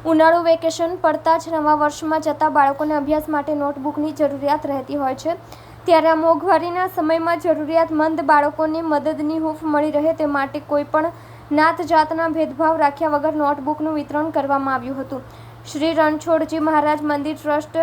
ઉનાળુ વેકેશન પડતા જ નવા વર્ષમાં જતા બાળકોને અભ્યાસ માટે નોટબુકની જરૂરિયાત રહેતી હોય છે, ત્યારે આ મોંઘવારીના સમયમાં જરૂરિયાતમંદ બાળકોને મદદની હૂંફ મળી રહે તે માટે કોઈપણ નાત જાતના ભેદભાવ રાખ્યા વગર નોટબુકનું વિતરણ કરવામાં આવ્યું હતું. શ્રી રણછોડજી મહારાજ મંદિર ટ્રસ્ટ,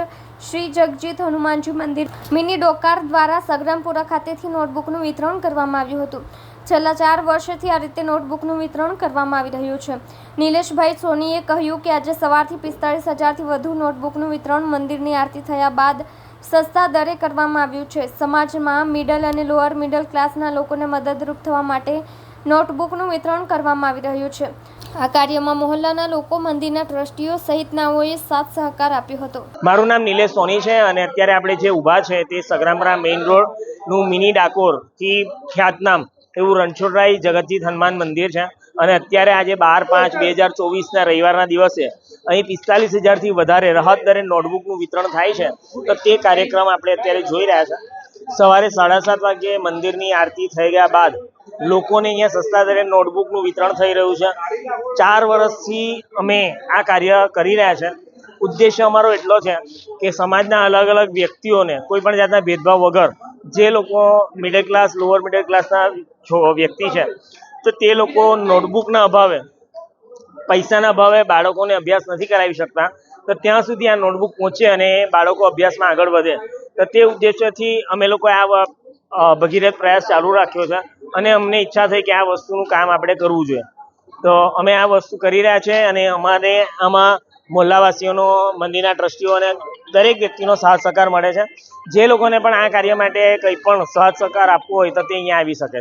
શ્રી જગજીત હનુમાનજી મંદિર, મિની ડોકાર દ્વારા સગ્રામપુરા ખાતેથી નોટબુકનું વિતરણ કરવામાં આવ્યું હતું. છેલ્લા 4 વર્ષથી આ રીતે નોટબુકનું વિતરણ કરવામાં આવી રહ્યું છે. નિલેશભાઈ સોનીએ કહ્યું કે આજે સવારથી 45,000થી વધુ નોટબુકનું વિતરણ મંદિરની આરતી થયા બાદ સસ્તા દરે કરવામાં આવ્યું છે. સમાજમાં મિડલ અને લોઅર મિડલ ક્લાસના લોકોને મદદરૂપ થવા માટે નોટબુકનું વિતરણ કરવામાં આવી રહ્યું છે. આ કાર્યમાં મોહલ્લાના લોકો, મંદિરના ટ્રસ્ટીઓ સહિતનાઓએ સાથ સહકાર આપ્યો હતો. મારું નામ નિલેશ સોની છે અને અત્યારે આપણે જે ઊભા છે તે સગ્રામપુરા મેઇન રોડનું મિની ડાકોરથી ખ્યાતનામ એવું રણછોડરાય જગતજીત હનુમાન મંદિર છે અને અત્યારે આજે 12/5/2024ના રવિવારના દિવસે અહીં 45,000થી વધારે રાહત દરે નોટબુકનું વિતરણ થાય છે. તો તે કાર્યક્રમ આપણે અત્યારે જોઈ રહ્યા છે. સવારે 7:30 વાગ્યે મંદિરની આરતી થઈ ગયા બાદ લોકોને અહીંયા સસ્તા દરે નોટબુકનું વિતરણ થઈ રહ્યું છે. 4 વર્ષથી અમે આ કાર્ય કરી રહ્યા છે. ઉદ્દેશ્ય અમારો એટલો છે કે સમાજના અલગ અલગ વ્યક્તિઓને કોઈ પણ જાતના ભેદભાવ વગર, જે લોકો મિડલ ક્લાસ, લોઅર મિડલ ક્લાસના વ્યક્તિ છે, તો તે લોકો નોટબુકના અભાવે, પૈસાના અભાવે બાળકોને અભ્યાસ નથી કરાવી શકતા, તો ત્યાં સુધી આ નોટબુક પહોંચે અને બાળકો અભ્યાસમાં આગળ વધે. તો તે ઉદ્દેશ્યથી અમે લોકોએ આ ભગીરથ પ્રયાસ ચાલુ રાખ્યો છે અને અમને ઈચ્છા થઈ કે આ વસ્તુનું કામ આપણે કરવું જોઈએ. તો અમે આ વસ્તુ કરી રહ્યા છે અને અમારે આમાં મોહલ્લાવાસીઓનો, મંદિરના ટ્રસ્ટીઓ અને દરેક વ્યક્તિનો સાથ સહકાર મળે છે. જે લોકોને પણ આ કાર્ય માટે કંઈ પણ સાથ સહકાર આપવો હોય તો તે અહીંયા આવી શકે છે.